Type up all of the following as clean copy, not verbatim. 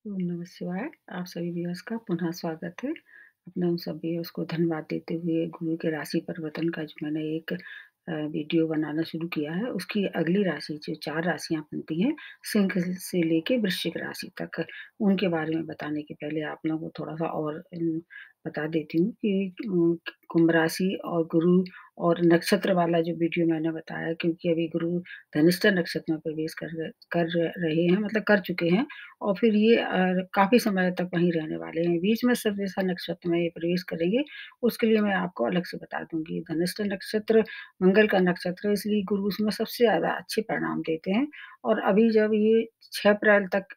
ओम नमः शिवाय। आप सभी व्यूअर्स का पुनः स्वागत है। अपने उन सब व्यूअर्स को धन्यवाद देते हुए गुरु के राशि परिवर्तन का जो मैंने एक वीडियो बनाना शुरू किया है, उसकी अगली राशि जो 4 राशियाँ बनती हैं, सिंह से लेके वृश्चिक राशि तक, उनके बारे में बताने के पहले आप लोगों को थोड़ा-सा और बता देती हूँ कि कुंभ राशि और गुरु और नक्षत्र वाला जो वीडियो मैंने बताया, क्योंकि अभी गुरु धनिष्ठा नक्षत्र में प्रवेश कर रहे हैं, मतलब कर चुके हैं। और फिर ये काफ़ी समय तक वहीं रहने वाले हैं। बीच में शतभिषा नक्षत्र में ये प्रवेश करेंगे, उसके लिए मैं आपको अलग से बता दूँगी। धनिष्ठा नक्षत्र मंगल का नक्षत्र है, इसलिए गुरु उसमें सबसे ज़्यादा अच्छे परिणाम देते हैं। और अभी जब ये 6 अप्रैल तक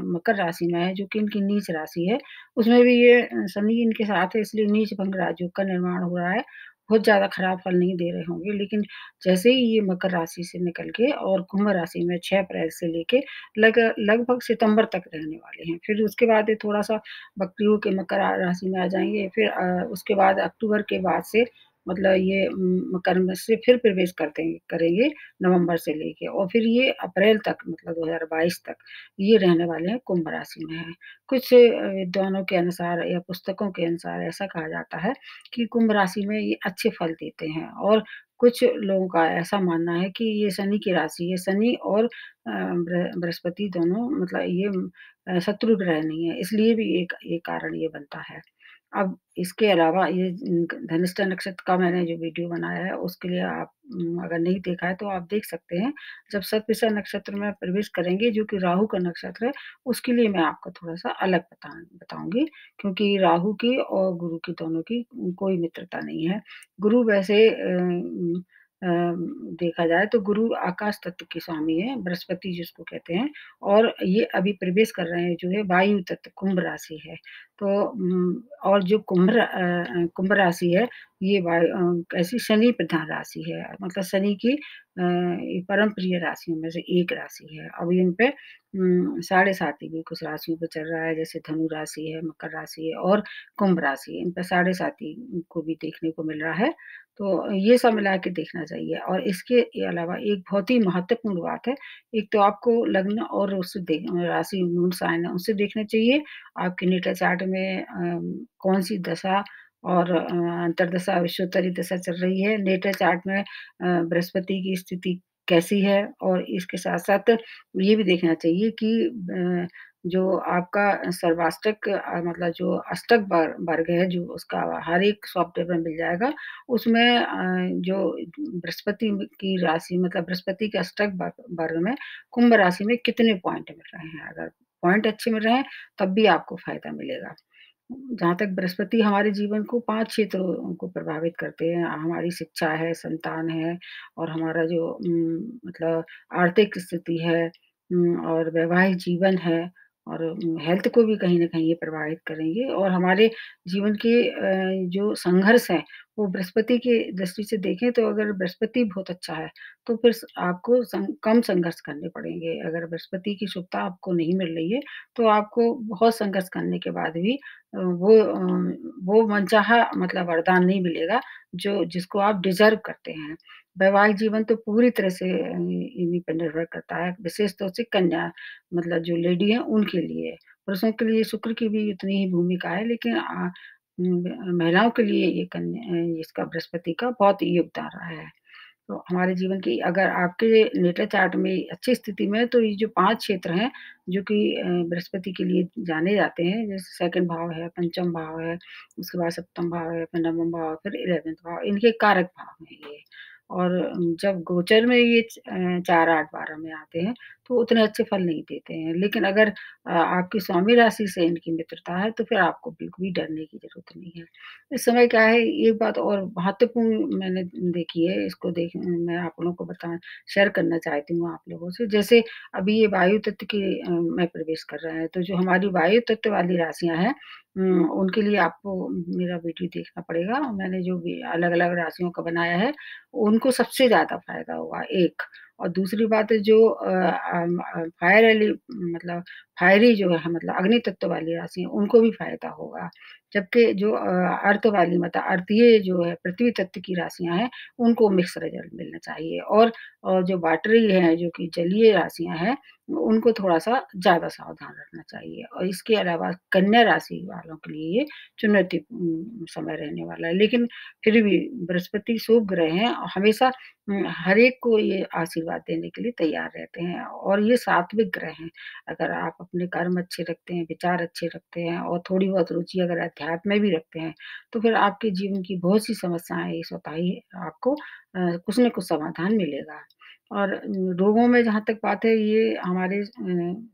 मकर राशि में है, जो कि इनकी नीच राशि है, उसमें भी ये शनि इनके साथ है, इसलिए नीच भंग राजयोग का निर्माण हो रहा है। बहुत ज़्यादा खराब फल नहीं दे रहे होंगे, लेकिन जैसे ही ये मकर राशि से निकल के और कुंभ राशि में 6 अप्रैल से लेके लगभग सितंबर तक रहने वाले हैं। फिर उसके बाद ये थोड़ा-सा वक्री होके मकर राशि में आ जाएँगे। फिर उसके बाद अक्टूबर के बाद से मतलब ये मकर में से फिर प्रवेश करेंगे नवंबर से लेके, और फिर ये अप्रैल तक मतलब 2022 तक ये रहने वाले हैं, कुंभ राशि में हैं। कुछ विद्वानों के अनुसार या पुस्तकों के अनुसार ऐसा कहा जाता है कि कुंभ राशि में ये अच्छे फल देते हैं, और कुछ लोगों का ऐसा मानना है कि ये शनि की राशि है। शनि और बृहस्पति दोनों मतलब ये शत्रु ग्रह नहीं है, इसलिए भी एक कारण ये बनता है। अब इसके अलावा ये धनिष्ठा नक्षत्र का मैंने जो वीडियो बनाया है, उसके लिए आप अगर नहीं देखा है तो आप देख सकते हैं। जब शतभिषा नक्षत्र में प्रवेश करेंगे, जो कि राहु का नक्षत्र है, उसके लिए मैं आपको थोड़ा-सा अलग बताऊँगी, क्योंकि राहु की और गुरु की दोनों की कोई मित्रता नहीं है। गुरु वैसे देखा जाए तो गुरु आकाश तत्व के स्वामी हैं, बृहस्पति जिसको कहते हैं, और ये अभी प्रवेश कर रहे हैं जो है वायु तत्व, कुंभ राशि है। तो और जो कुंभ राशि है, ये ऐसी शनि प्रधान राशि है, मतलब शनि की ये परम प्रिय राशियों में से एक राशि है। अभी इन पे साढ़े साती भी कुछ राशियों पे चल रहा है, जैसे धनु राशि है, मकर राशि है और कुंभ राशि है। इन पे साढ़े साती को भी देखने को मिल रहा है। तो ये सब मिला के देखना चाहिए, और इसके अलावा एक बहुत ही महत्वपूर्ण बात है। एक तो आपको लग्न और उससे राशि मून साइन है, उससे देखना चाहिए। आपके नेटल चार्ट में कौन-सी दशा और अंतर्दशा, विषुवत्तरी दशा चल रही है। नेटल चार्ट में बृहस्पति की स्थिति कैसी है, और इसके साथ-साथ ये भी देखना चाहिए कि जो आपका सर्वाष्टक मतलब जो अष्टक वर्ग है, जो उसका हर एक सॉफ्टवेयर में मिल जाएगा। उसमें जो बृहस्पति की राशि मतलब बृहस्पति के अष्टक वर्ग में कुंभ राशि में कितने पॉइंट मिल रहे हैं। अगर पॉइंट अच्छे मिल रहे हैं, तब भी आपको फ़ायदा मिलेगा। जहाँ तक बृहस्पति हमारे जीवन को 5 क्षेत्रों को प्रभावित करते हैं। हमारी शिक्षा है, संतान है, और हमारा जो मतलब आर्थिक स्थिति है, और वैवाहिक जीवन है, और हेल्थ को भी कहीं न कहीं ये प्रभावित करेंगे, और हमारे जीवन के जो संघर्ष हैं, वो बृहस्पति की दृष्टि से देखें तो अगर बृहस्पति बहुत अच्छा है, तो फिर आपको कम संघर्ष करने पड़ेंगे। अगर बृहस्पति की शुभता आपको नहीं मिल रही है, तो आपको बहुत संघर्ष करने के बाद भी वो मनचाहा मतलब वरदान नहीं मिलेगा, जो जिसको आप डिज़र्व करते हैं। वैवाहिक जीवन तो पूरी तरह से इन्हीं पे निर्भर करता है, विशेष तौर से कन्या मतलब जो लेडी है उनके लिए। पुरुषों के लिए शुक्र की भी उतनी ही भूमिका है, लेकिन महिलाओं के लिए ये इसका बृहस्पति का बहुत योगदान रहा है। तो हमारे जीवन की अगर आपके नेटल चार्ट में अच्छी स्थिति में है, तो ये जो 5 क्षेत्र हैं, जो कि बृहस्पति के लिए जाने जाते हैं, जैसे सेकंड भाव है, पंचम भाव है, उसके बाद सप्तम भाव है, फिर नवम भाव, फिर 11th भाव, इनके कारक भाव हैं ये। और जब गोचर में ये 4, 8, 12 में आते हैं, तो उतने अच्छे फल नहीं देते हैं। लेकिन अगर आपकी स्वामी राशि से इनकी मित्रता है, तो फिर आपको बिल्कुल भी डरने की ज़रूरत नहीं है। इस समय क्या है, एक बात और महत्वपूर्ण मैंने देखी है, इसको मैं आप लोगों को शेयर करना चाहती हूँ आप लोगों से। जैसे अभी ये वायु तत्व की में प्रवेश कर रहे हैं, तो जो हमारी वायु तत्व वाली राशियाँ हैं, उनके लिए आपको मेरा वीडियो देखना पड़ेगा। मैंने जो भी अलग-अलग राशियों का बनाया है, उनको सबसे ज़्यादा फ़ायदा होगा, एक। और दूसरी बात है जो फायर वाली मतलब फायरी जो है मतलब अग्नि तत्व वाली राशि हैं, उनको भी फ़ायदा होगा। जबकि जो अर्थ वाली मतलब अर्थीय जो है पृथ्वी तत्व की राशियाँ हैं, उनको मिक्स रिज़ल्ट मिलना चाहिए और जो वाटरी हैं, जो कि जलीय राशियाँ हैं, उनको थोड़ा-सा ज़्यादा सावधान रखना चाहिए और इसके अलावा कन्या राशि वालों के लिए ये चुनौतीपूर्ण समय रहने वाला है। लेकिन फिर भी बृहस्पति शुभ ग्रह हैं और हमेशा हर एक को ये आशीर्वाद देने के लिए तैयार रहते हैं और ये सात्विक ग्रह हैं। अगर आप अपने कर्म अच्छे रखते हैं, विचार अच्छे रखते हैं और थोड़ी बहुत रुचि अगर अध्यात्म में भी रखते हैं, तो फिर आपके जीवन की बहुत सी समस्याएँ ये स्वतः ही आपको कुछ न कुछ समाधान मिलेगा। और रोगों में जहाँ तक बात है ये हमारे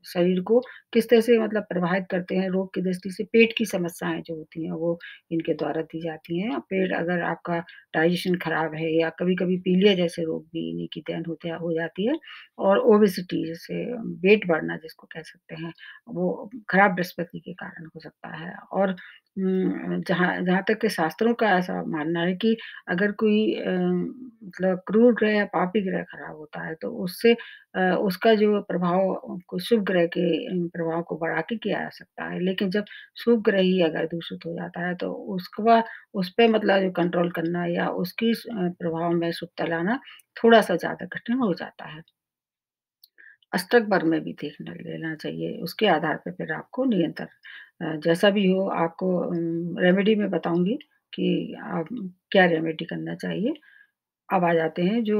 शरीर को किस तरह से मतलब प्रभावित करते हैं रोग की दृष्टि से पेट की समस्याएँ जो होती हैं वो इनके द्वारा दी जाती हैं। पेट अगर आपका डाइजेशन खराब है या कभी-कभी पीलिया जैसे रोग भी इन्हीं की देन होते हो जाती है और ओबेसिटी जैसे वेट बढ़ना जिसको कह सकते हैं, वो खराब बृहस्पति के कारण हो सकता है और जहाँ जहाँ तक कि शास्त्रों का ऐसा मानना है कि अगर कोई मतलब क्रूर ग्रह या पापी ग्रह खराब होता है, तो उससे उसका जो प्रभाव को शुभ ग्रह के प्रभाव को बढ़ा के किया जा सकता है। लेकिन जब शुभ ग्रह ही अगर दूषित हो जाता है, तो उसका उस पे मतलब जो कंट्रोल करना या उसकी प्रभाव में शुभता लाना थोड़ा-सा ज़्यादा कठिन हो जाता है। अष्टक वर्ग में भी देखना लेना चाहिए, उसके आधार पे फिर आपको निरंतर जैसा भी हो आपको रेमेडी मैं बताऊँगी कि आप क्या रेमेडी करना चाहिए। अब आ जाते हैं जो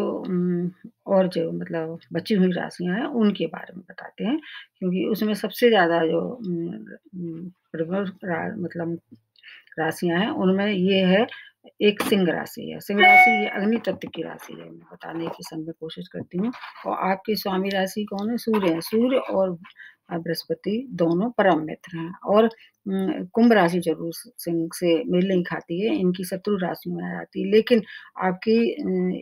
और जो मतलब बची हुई राशियाँ हैं, उनके बारे में बताते हैं, क्योंकि उसमें सबसे ज़्यादा जो प्रमुख मतलब राशियाँ हैं, उनमें ये है एक सिंह राशि है। सिंह राशि ये अग्नि तत्व की राशि है, मैं बताने की समय कोशिश करती हूँ और आपकी स्वामी राशि कौन है? सूर्य है। सूर्य और बृहस्पति दोनों परम मित्र हैं और कुंभ राशि ज़रूर सिंह से मेल नहीं खाती है, इनकी शत्रु राशियों में आ जाती है। लेकिन आपकी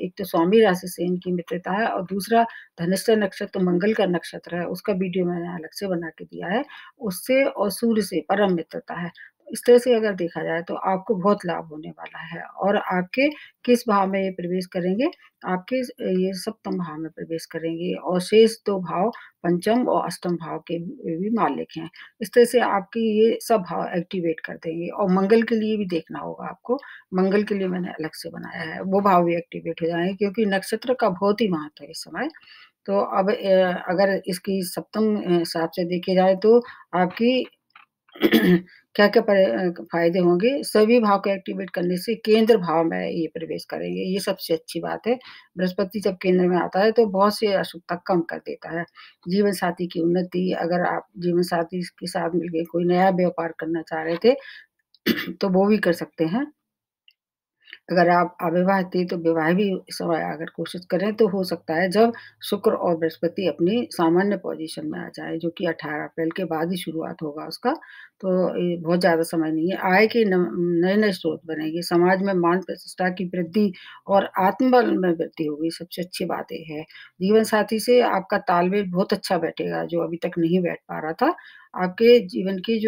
एक तो स्वामी राशि से इनकी मित्रता है और दूसरा धनिष्ठा नक्षत्र मंगल का नक्षत्र है, उसका वीडियो मैंने अलग से बना के दिया है। उससे और सूर्य से परम मित्रता है। इस तरह से अगर देखा जाए तो आपको बहुत लाभ होने वाला है और आपके किस भाव में ये प्रवेश करेंगे, आपके ये सप्तम भाव में प्रवेश करेंगे और शेष 2 भाव पंचम और अष्टम भाव के भी मालिक हैं। इस तरह से आपके ये सब भाव एक्टिवेट कर देंगे और मंगल के लिए भी देखना होगा आपको। मंगल के लिए मैंने अलग से बनाया है, वो भाव भी एक्टिवेट हो जाएँगे क्योंकि नक्षत्र का बहुत ही महत्व है इस समय। तो अब अगर इसकी सप्तम हिसाब से देखे जाए तो आपकी क्या-क्या फ़ायदे होंगे? सभी भाव को एक्टिवेट करने से केंद्र भाव में ये प्रवेश करेंगे, ये सबसे अच्छी बात है। बृहस्पति जब केंद्र में आता है तो बहुत सी अशुभता कम कर देता है। जीवन साथी की उन्नति अगर आप जीवन साथी के साथ मिलके कोई नया व्यापार करना चाह रहे थे, तो वो भी कर सकते हैं। अगर आप अविवाहित थे तो विवाह भी इस समय अगर कोशिश करें तो हो सकता है जब शुक्र और बृहस्पति अपनी सामान्य पोज़ीशन में आ जाएँ, जो कि 18 अप्रैल के बाद ही शुरुआत होगा उसका। तो ये बहुत ज़्यादा समय नहीं है। आय के न नए-नए स्रोत बनेंगे, समाज में मान प्रतिष्ठा की वृद्धि और आत्मबल में वृद्धि होगी, सबसे अच्छी बात ये है। जीवन साथी से आपका तालमेल बहुत अच्छा बैठेगा, जो अभी तक नहीं बैठ पा रहा था। आपके जीवन की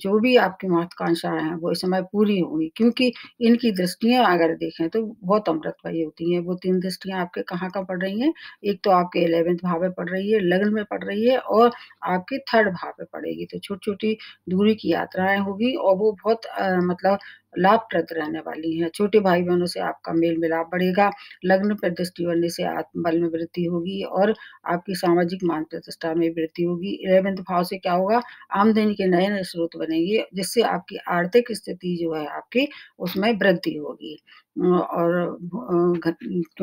जो भी आपकी महत्वाकांक्षाएँ हैं, वो इस समय पूरी होंगी क्योंकि इनकी दृष्टियाँ अगर देखें तो बहुत अमृतमयी होती हैं। वो 3 दृष्टियाँ आपके कहाँ-कहाँ पड़ रही हैं? एक तो आपके 11th भाव में पड़ रही है, लग्न में पड़ रही है और आपके 3rd भाव में पड़ेगी। तो छोटी-छोटी दूरी की यात्राएँ होगी और वो बहुत मतलब लाभप्रद रहने वाली हैं। छोटे भाई-बहनों से आपका मेल-मिलाप बढ़ेगा, लग्न पर दृष्टि बनने से आत्मबल में वृद्धि होगी और आपकी सामाजिक मान प्रतिष्ठा में वृद्धि होगी। 11th भाव से क्या होगा? आमदनी के नए-नए स्रोत बनेंगे, जिससे आपकी आर्थिक स्थिति जो है आपकी उसमें वृद्धि होगी। और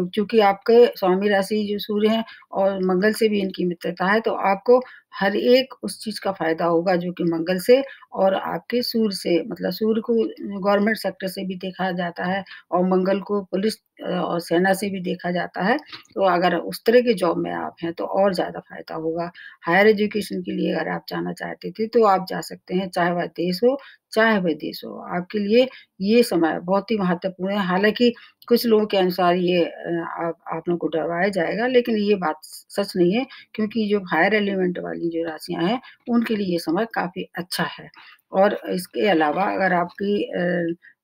चूँकि आपके स्वामी राशि जो सूर्य हैं और मंगल से भी इनकी मित्रता है, तो आपको हर एक उस चीज़ का फ़ायदा होगा जो कि मंगल से और आपके सूर्य से मतलब सूर्य को गवर्नमेंट सेक्टर से भी देखा जाता है और मंगल को पुलिस और सेना से भी देखा जाता है। तो अगर उस तरह के जॉब में आप हैं, तो और ज़्यादा फ़ायदा होगा। हायर एजुकेशन के लिए अगर आप जाना चाहते थे, तो आप जा सकते हैं, चाहे वह देश हो, चाहे विदेश हो। आपके लिए ये समय बहुत ही महत्वपूर्ण है। हालाँकि कुछ लोगों के अनुसार ये आप लोगों को डरवाया जाएगा, लेकिन ये बात सच नहीं है क्योंकि जो हायर एलिमेंट वाली जो राशियाँ हैं, उनके लिए ये समय काफ़ी अच्छा है। और इसके अलावा अगर आपकी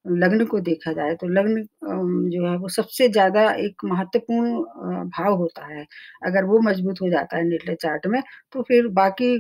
लग्न को देखा जाए तो लग्न जो है वो सबसे ज़्यादा एक महत्वपूर्ण भाव होता है। अगर वो मज़बूत हो जाता है नेटल चार्ट में, तो फिर बाकी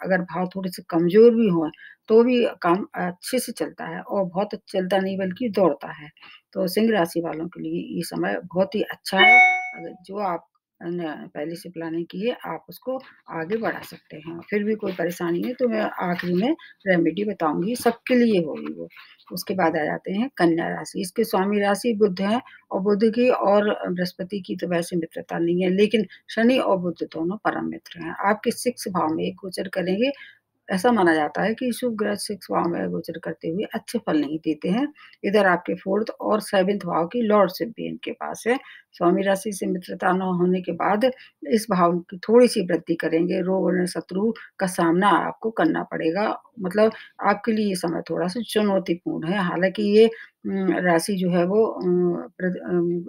अगर भाव थोड़े-से कमज़ोर भी हों, तो भी काम अच्छे से चलता है और बहुत चलता नहीं बल्कि दौड़ता है। तो सिंह राशि वालों के लिए ये समय बहुत ही अच्छा है। अगर जो आप न पहले से प्लानिंग की है, आप उसको आगे बढ़ा सकते हैं। फिर भी कोई परेशानी है तो मैं आखिरी में रेमेडी बताऊँगी, सबके लिए होगी वो। उसके बाद आ जाते हैं कन्या राशि, इसके स्वामी राशि बुध हैं और बुध की और बृहस्पति की तो वैसे मित्रता नहीं है, लेकिन शनि और बुध दोनों परम मित्र हैं। आपके 6 भाव में गोचर करेंगे, ऐसा माना जाता है कि शुभ ग्रह 6 भाव में गोचर करते हुए अच्छे फल नहीं देते हैं। इधर आपके 4th और 7th भाव की लॉर्डशिप भी इनके पास है। स्वामी राशि से मित्रता न होने के बाद इस भाव की थोड़ी-सी वृद्धि करेंगे, रोग और शत्रु का सामना आपको करना पड़ेगा। मतलब आपके लिए ये समय थोड़ा-सा चुनौतीपूर्ण है। हालाँकि ये राशि जो है वो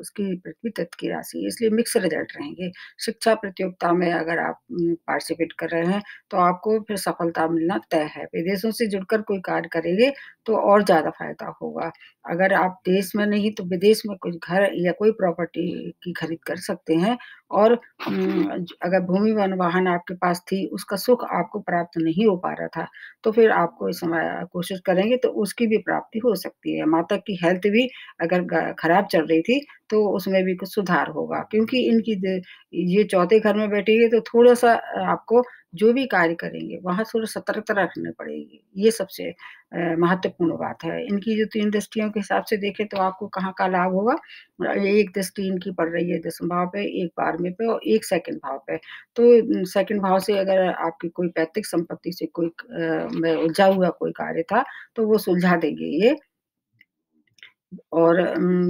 उसकी पृथ्वी तत्व की राशि है, इसलिए मिक्स रिज़ल्ट रहेंगे। शिक्षा प्रतियोगिता में अगर आप पार्टिसिपेट कर रहे हैं, तो आपको फिर सफलता मिलना तय है। विदेशों से जुड़कर कोई कार्य करेंगे, तो और ज़्यादा फ़ायदा होगा। अगर आप देश में नहीं तो विदेश में कुछ घर या कोई प्रॉपर्टी की खरीद कर सकते हैं और अगर भूमि वन वाहन आपके पास थी, उसका सुख आपको प्राप्त नहीं हो पा रहा था, तो फिर आपको इस समय कोशिश करेंगे तो उसकी भी प्राप्ति हो सकती है। माता की हेल्थ भी अगर खराब चल रही थी, तो उसमें भी कुछ सुधार होगा क्योंकि इनकी ये चौथे घर में बैठेंगे तो थोड़ा-सा आपको जो भी कार्य करेंगे, वहाँ थोड़ा सतर्कता रखनी पड़ेगी। ये सबसे महत्वपूर्ण बात है। इनकी जो 3 दृष्टियों के हिसाब से देखें तो आपको कहाँ का लाभ होगा? एक दृष्टि इनकी पड़ रही है 10वें भाव पे, एक 12वें पे और एक 2nd भाव पे। तो 2nd भाव से अगर आपकी कोई पैतृक संपत्ति से कोई में उलझा हुआ कोई कार्य था, तो वो सुलझा देंगे ये। और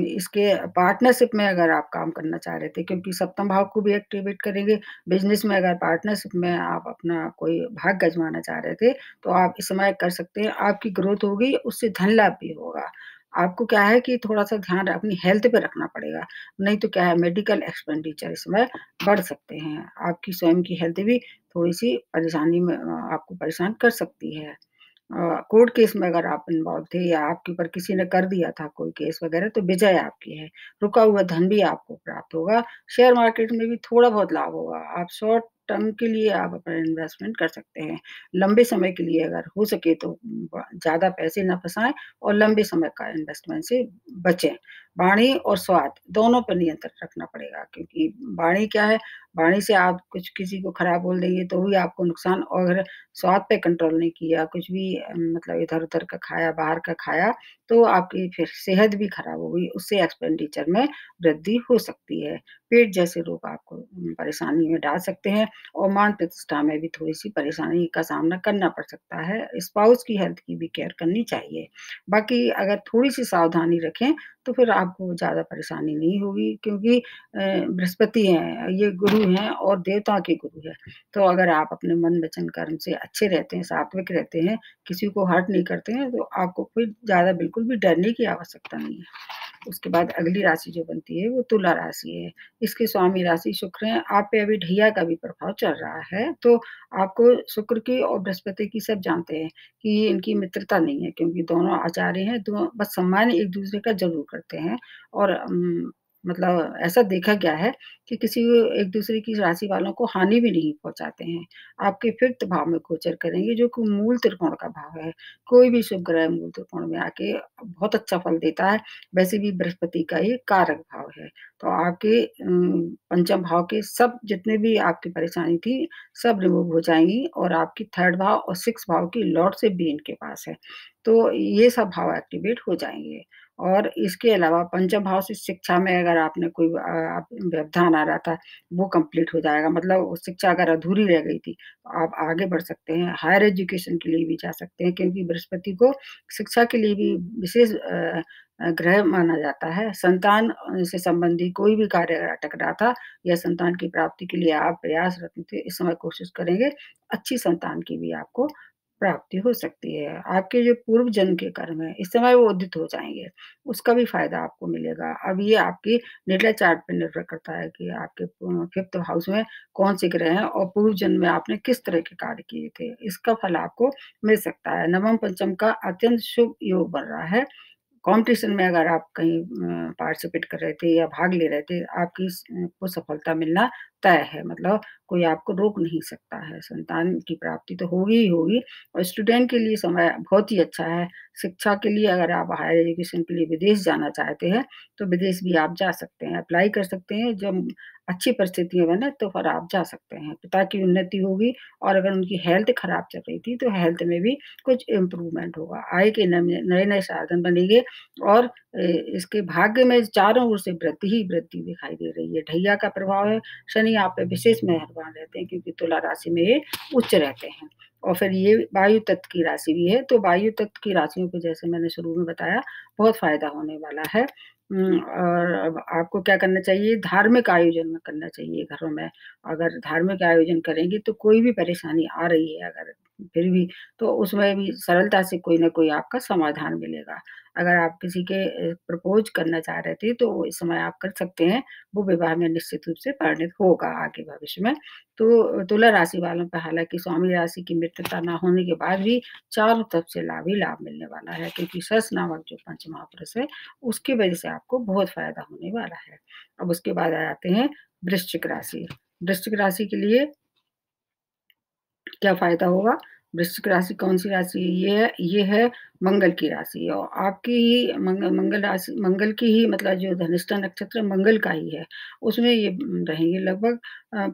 इसके पार्टनरशिप में अगर आप काम करना चाह रहे थे क्योंकि सप्तम भाव को भी एक्टिवेट करेंगे, बिज़नेस में अगर पार्टनरशिप में आप अपना कोई भाग आज़माना चाह रहे थे, तो आप इस समय कर सकते हैं। आपकी ग्रोथ होगी, उससे धन लाभ भी होगा। आपको क्या है कि थोड़ा-सा ध्यान अपनी हेल्थ पे रखना पड़ेगा, नहीं तो क्या है मेडिकल एक्सपेंडिचर इस समय बढ़ सकते हैं। आपकी स्वयं की हेल्थ भी थोड़ी-सी परेशानी में आपको परेशान कर सकती है। कोर्ट केस में अगर आप इन्वॉल्व थे या आपके ऊपर किसी ने कर दिया था कोई केस वगैरह तो विजय आपकी है। रुका हुआ धन भी आपको प्राप्त होगा। शेयर मार्केट में भी थोड़ा बहुत लाभ होगा। आप शॉर्ट टर्म के लिए आप अपना इन्वेस्टमेंट कर सकते हैं। लंबे समय के लिए अगर हो सके तो ज़्यादा पैसे ना फँसाएँ और लंबे समय का इन्वेस्टमेंट से बचें। वाणी और स्वाद दोनों पर नियंत्रण रखना पड़ेगा क्योंकि वाणी क्या है, वाणी से आप कुछ किसी को खराब बोल देंगे तो भी आपको नुकसान और अगर स्वाद पे कंट्रोल नहीं किया, कुछ भी मतलब इधर-उधर का खाया, बाहर का खाया, तो आपकी फिर सेहत भी खराब होगी, उससे एक्सपेंडिचर में वृद्धि हो सकती है। पेट जैसे रोग आपको परेशानी में डाल सकते हैं और मान प्रतिष्ठा में भी थोड़ी-सी परेशानी का सामना करना पड़ सकता है। स्पाउस की हेल्थ की भी केयर करनी चाहिए। बाकी अगर थोड़ी-सी सावधानी रखें, तो फिर आपको ज़्यादा परेशानी नहीं होगी क्योंकि बृहस्पति हैं, ये गुरु हैं और देवताओं के गुरु हैं। तो अगर आप अपने मन, वचन, कर्म से अच्छे रहते हैं, सात्विक रहते हैं, किसी को हर्ट नहीं करते हैं, तो आपको कोई ज़्यादा बिल्कुल भी डरने की आवश्यकता नहीं है। उसके बाद अगली राशि जो बनती है, वो तुला राशि है। इसके स्वामी राशि शुक्र हैं, आप पे अभी ढैया का भी प्रभाव चल रहा है, तो आपको शुक्र की और बृहस्पति की सब जानते हैं कि ये इनकी मित्रता नहीं है क्योंकि दोनों आचार्य हैं, तो बस सम्मान एक-दूसरे का ज़रूर करते हैं और मतलब ऐसा देखा गया है कि किसी एक-दूसरे की राशि वालों को हानि भी नहीं पहुँचाते हैं। आपके 5th भाव में गोचर करेंगे जो कि मूल त्रिकोण का भाव है। कोई भी शुभ ग्रह मूल त्रिकोण में आके बहुत अच्छा फल देता है, वैसे भी बृहस्पति का ये कारक भाव है। तो आपके पंचम भाव के सब जितने भी आपकी परेशानी थी, सब रिमूव हो जाएँगी और आपकी 3rd भाव और 6th भाव की लॉर्डशिप भी इनके पास है। तो ये सब भाव एक्टिवेट हो जाएँगे। और इसके अलावा पंचम भाव से शिक्षा में अगर आपने कोई आप व्यवधान आ रहा था, वो कंप्लीट हो जाएगा। मतलब वो शिक्षा अगर अधूरी रह गई थी, तो आप आगे बढ़ सकते हैं। हायर एजुकेशन के लिए भी जा सकते हैं क्योंकि बृहस्पति को शिक्षा के लिए भी विशेष ग्रह माना जाता है। संतान से संबंधी कोई भी कार्य अगर अटक रहा था या संतान की प्राप्ति के लिए आप प्रयासरत थे, इस समय कोशिश करेंगे, अच्छी संतान की भी आपको प्राप्ति हो सकती है। आपके जो पूर्व जन्म के कर्म हैं, इस समय वो उदित हो जाएँगे, उसका भी फ़ायदा आपको मिलेगा। अब ये आपकी नेटल चार्ट पे निर्भर करता है कि आपके 5th हाउस में कौन-से ग्रह हैं और पूर्व जन्म में आपने किस तरह के कार्य किए थे, इसका फल आपको मिल सकता है। नवम पंचम का अत्यंत शुभ योग बन रहा है। कॉम्पिटिशन में अगर आप कहीं पार्टिसिपेट कर रहे थे या भाग ले रहे थे, आपकी को सफलता मिलना तय है। मतलब कोई आपको रोक नहीं सकता है, संतान की प्राप्ति तो होगी ही होगी और स्टूडेंट के लिए समय बहुत ही अच्छा है। शिक्षा के लिए अगर आप हायर एजुकेशन के लिए विदेश जाना चाहते हैं, तो विदेश भी आप जा सकते हैं, अप्लाई कर सकते हैं। जब अच्छी परिस्थितियाँ बने तो फिर आप जा सकते हैं। पिता की उन्नति होगी और अगर उनकी हेल्थ खराब चल रही थी, तो हेल्थ में भी कुछ इम्प्रूवमेंट होगा। आय के नए-नए साधन बनेंगे और इसके भाग्य में चारों ओर से वृद्धि ही वृद्धि दिखाई दे रही है। ढैया का प्रभाव है, शनि आप पे विशेष मेहरबान रहते हैं क्योंकि तुला राशि में ये उच्च रहते हैं। और फिर ये वायु तत्व की राशि भी है, तो वायु तत्व की राशियों को जैसे मैंने शुरू में बताया, बहुत फ़ायदा होने वाला है। और अब आपको क्या करना चाहिए, धार्मिक आयोजन करना चाहिए घरों में। अगर धार्मिक आयोजन करेंगे तो कोई भी परेशानी आ रही है अगर फिर भी, तो उसमें भी सरलता से कोई न कोई आपका समाधान मिलेगा। अगर आप किसी के प्रपोज़ करना चाह रहे थे, तो इस समय आप कर सकते हैं, वो विवाह में निश्चित रूप से परिणत होगा आगे भविष्य में। तो तुला राशि वालों पे हालाँकि स्वामी राशि की मित्रता ना होने के बाद भी चारों तरफ से लाभ ही लाभ मिलने वाला है क्योंकि सस नामक जो पंच महापुरुष है, उसकी वजह से आपको बहुत फ़ायदा होने वाला है। अब उसके बाद आ जाते हैं वृश्चिक राशि। वृश्चिक राशि के लिए क्या फ़ायदा होगा? वृश्चिक राशि कौन-सी राशि है? ये है मंगल की राशि और आपकी ही मंगल राशि मंगल की ही मतलब जो धनिष्ठा नक्षत्र मंगल का ही है, उसमें ये रहेंगे लगभग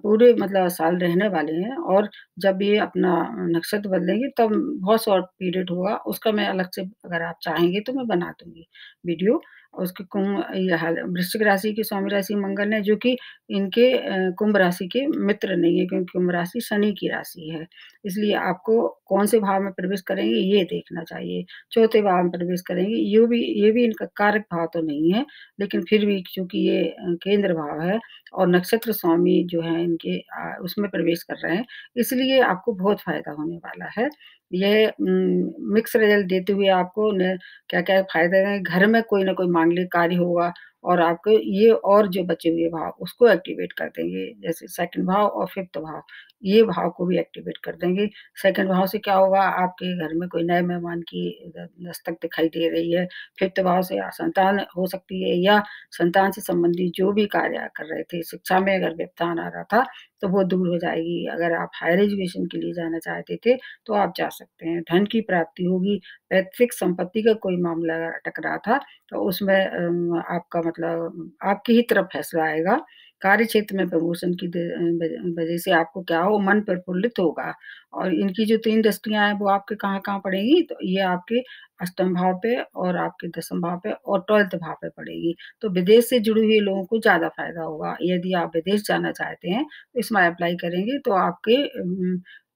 पूरे मतलब साल रहने वाले हैं और जब ये अपना नक्षत्र बदलेंगे तब बहुत शॉर्ट पीरियड होगा, उसका मैं अलग से अगर आप चाहेंगे तो मैं बना दूँगी वीडियो। और उसके ये हाल वृश्चिक राशि की स्वामी राशि मंगल है जो कि इनके कुंभ राशि के मित्र नहीं है क्योंकि कुंभ राशि शनि की राशि है। इसलिए आपको कौन से भाव में प्रवेश करेंगे ये देखना चाहिए। चौथे भाव में प्रवेश करेंगे ये भी इनका कारक भाव तो नहीं है, लेकिन फिर भी चूँकि ये केंद्र भाव है और नक्षत्र स्वामी जो हैं इनके उसमें प्रवेश कर रहे हैं, इसलिए आपको बहुत फ़ायदा होने वाला है। यह मिक्स रिज़ल्ट देते हुए आपको न क्या-क्या फ़ायदे हैं, घर में कोई न कोई मांगलिक कार्य होगा और आपको ये और जो बचे हुए भाव उसको एक्टिवेट कर देंगे, जैसे सेकंड भाव और फिफ्थ भाव, ये भाव को भी एक्टिवेट कर देंगे। सेकंड भाव से क्या होगा, आपके घर में कोई नए मेहमान की दस्तक दिखाई दे रही है। फिफ्थ भाव से संतान हो सकती है या संतान से संबंधित जो भी कार्य कर रहे थे, शिक्षा में अगर व्यवधान आ रहा था, तो वो दूर हो जाएगी। अगर आप हायर एजुकेशन के लिए जाना चाहते थे, तो आप जा सकते हैं। धन की प्राप्ति होगी, पैतृक संपत्ति का कोई मामला अगर अटक रहा था, तो उसमें आपका मतलब आपकी ही तरफ फैसला आएगा। कार्य क्षेत्र में प्रमोशन की वजह से आपको क्या हो मन प्रफुल्लित होगा और इनकी जो 3 दृष्टियाँ हैं वो आपके कहाँ-कहाँ पड़ेंगी तो ये आपके अष्टम भाव पे और आपके दसम भाव पे और 12th भाव पे पड़ेगी। तो विदेश से जुड़े हुए लोगों को ज़्यादा फ़ायदा होगा। यदि आप विदेश जाना चाहते हैं, तो इसमें अप्लाई करेंगे तो आपके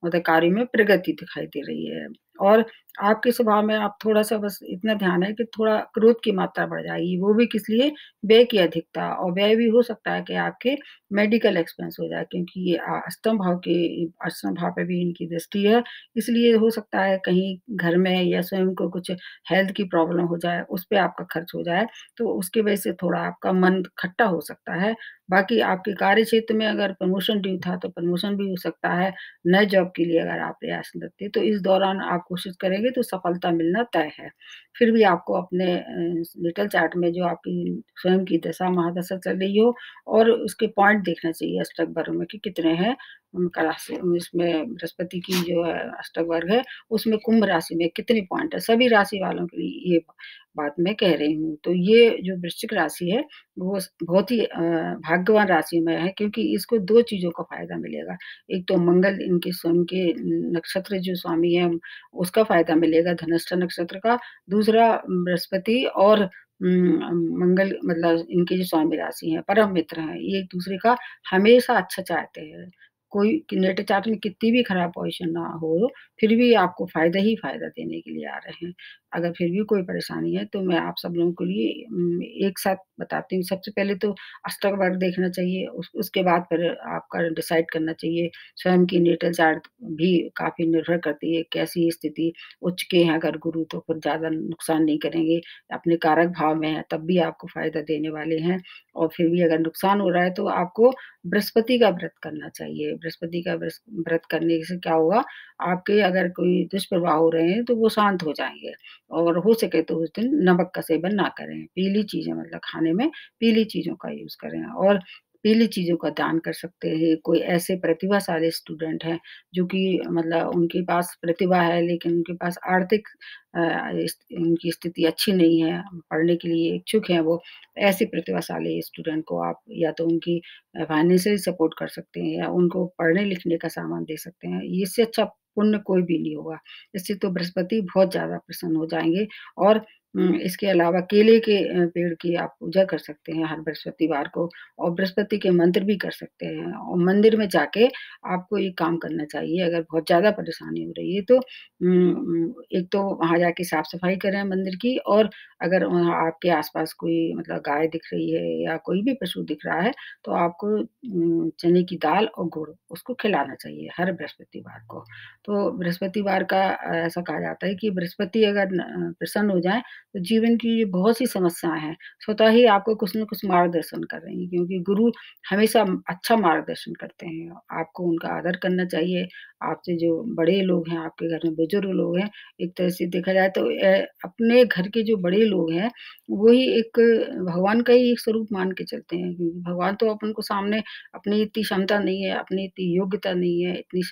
मतलब कार्य में प्रगति दिखाई दे रही है। और आपके स्वभाव में आप थोड़ा-सा बस इतना ध्यान है कि थोड़ा क्रोध की मात्रा बढ़ जाएगी, वो भी किस लिए? व्यय की अधिकता और व्यय भी हो सकता है कि आपके मेडिकल एक्सपेंस हो जाए क्योंकि ये अष्टम भाव पे भी इनकी दृष्टि है, इसलिए हो सकता है कहीं घर में या स्वयं को कुछ हेल्थ की प्रॉब्लम हो जाए, उस पे आपका खर्च हो जाए, तो उसकी वजह से थोड़ा आपका मन खट्टा हो सकता है। बाकी आपके कार्य क्षेत्र में अगर प्रमोशन ड्यू था, तो प्रमोशन भी हो सकता है। नए जॉब के लिए अगर आप प्रयासरत थे, तो इस दौरान आप कोशिश करेंगे तो सफलता मिलना तय है। फिर भी आपको अपने नेटल चार्ट में जो आपकी स्वयं की दशा महादशा चल रही हो और उसके पॉइंट देखना चाहिए अष्टक वर्ग में कि कितने हैं। उनका राशि इसमें बृहस्पति की जो है अष्टक वर्ग है, उसमें कुंभ राशि में कितने पॉइंट है, सभी राशि वालों के लिए ये बात मैं कह रही हूँ। तो ये जो वृश्चिक राशि है, वो बहुत ही भाग्यवान राशि में है क्योंकि इसको 2 चीज़ों का फ़ायदा मिलेगा। एक तो मंगल इनके स्वयं के नक्षत्र जो स्वामी हैं, उसका फ़ायदा मिलेगा धनिष्ठा नक्षत्र का। दूसरा बृहस्पति और मंगल मतलब इनके जो स्वामी राशि हैं, परम मित्र हैं, ये एक-दूसरे का हमेशा अच्छा चाहते हैं। कोई नेट चार्ट में कितनी भी खराब पोज़ीशन ना हो, फिर भी आपको फ़ायदा ही फ़ायदा देने के लिए आ रहे हैं। अगर फिर भी कोई परेशानी है, तो मैं आप सब लोगों के लिए एक साथ बताती हूँ। सबसे पहले तो अष्टक वर्ग देखना चाहिए, उसके बाद फिर आपका डिसाइड करना चाहिए। स्वयं की नेटल चार्ट भी काफ़ी निर्भर करती है, कैसी स्थिति उच्च के हैं अगर गुरु तो फिर ज़्यादा नुकसान नहीं करेंगे। अपने कारक भाव में हैं, तब भी आपको फ़ायदा देने वाले हैं और फिर भी अगर नुकसान हो रहा है, तो आपको बृहस्पति का व्रत करना चाहिए। बृहस्पति का व्रत करने से क्या होगा, आपके अगर कोई दुष्प्रभाव हो रहे हैं, तो वो शांत हो जाएँगे और हो सके तो उस दिन नमक का सेवन ना करें। पीली चीज़ें मतलब खाने में पीली चीज़ों का यूज़ करें और पीली चीज़ों का दान कर सकते हैं। कोई ऐसे प्रतिभाशाली स्टूडेंट हैं, जो कि मतलब उनके पास प्रतिभा है, लेकिन उनके पास आर्थिक अ, इस उनकी स्थिति अच्छी नहीं है, पढ़ने के लिए इच्छुक हैं वो। ऐसे प्रतिभाशाली स्टूडेंट को आप या तो उनकी फाइनेंशियली सपोर्ट कर सकते हैं या उनको पढ़ने-लिखने का सामान दे सकते हैं। इससे अच्छा पुण्य कोई भी नहीं होगा। इससे तो बृहस्पति बहुत ज़्यादा प्रसन्न हो जाएँगे और इसके अलावा केले के पेड़ की आप पूजा कर सकते हैं हर बृहस्पतिवार को और बृहस्पति के मंत्र भी कर सकते हैं और मंदिर में जाके आपको ये काम करना चाहिए। अगर बहुत ज़्यादा परेशानी हो रही है तो एक तो वहाँ जाके साफ-सफाई करें मंदिर की और अगर वहाँ आपके आस-पास कोई मतलब गाय दिख रही है या कोई भी पशु दिख रहा है, तो आपको चने की दाल और गुड़ उसको खिलाना चाहिए हर बृहस्पतिवार को। तो बृहस्पतिवार का ऐसा कहा जाता है कि बृहस्पति अगर प्रसन्न हो जाएँ, तो जीवन की बहुत सी समस्याएँ हैं, स्वतः ही आपको कुछ न कुछ मार्गदर्शन करेंगी क्योंकि गुरु हमेशा अच्छा मार्गदर्शन करते हैं। आपको उनका आदर करना चाहिए, आपसे जो बड़े लोग हैं, आपके घर में बुजुर्ग लोग हैं, एक तरह से देखा जाए तो अपने घर के जो बड़े लोग हैं, वही एक भगवान का ही एक स्वरूप मान के चलते हैं क्योंकि भगवान तो अपन को सामने अपनी इतनी क्षमता नहीं है, अपनी इतनी योग्यता नहीं है, इतनी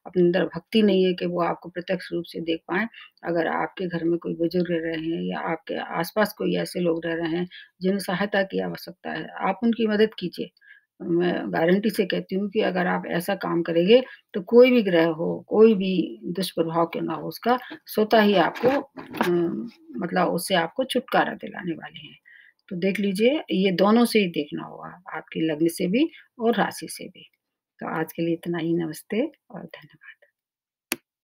अपने अंदर भक्ति नहीं है कि वो आपको प्रत्यक्ष रूप से देख पाएँ। अगर आपके घर में कोई बुजुर्ग रह रहे हैं या आपके आस-पास कोई ऐसे लोग रह रहे हैं, जिन्हें सहायता की आवश्यकता है, आप उनकी मदद कीजिए। मैं गारंटी से कहती हूँ कि अगर आप ऐसा काम करेंगे, तो कोई भी ग्रह हो, कोई भी दुष्प्रभाव क्यों ना हो उसका, स्वतः ही आपको मतलब उससे आपको छुटकारा दिलाने वाले हैं। तो देख लीजिए, ये दोनों से ही देखना होगा, आपकी लग्न से भी और राशि से भी। तो आज के लिए इतना ही, नमस्ते और धन्यवाद।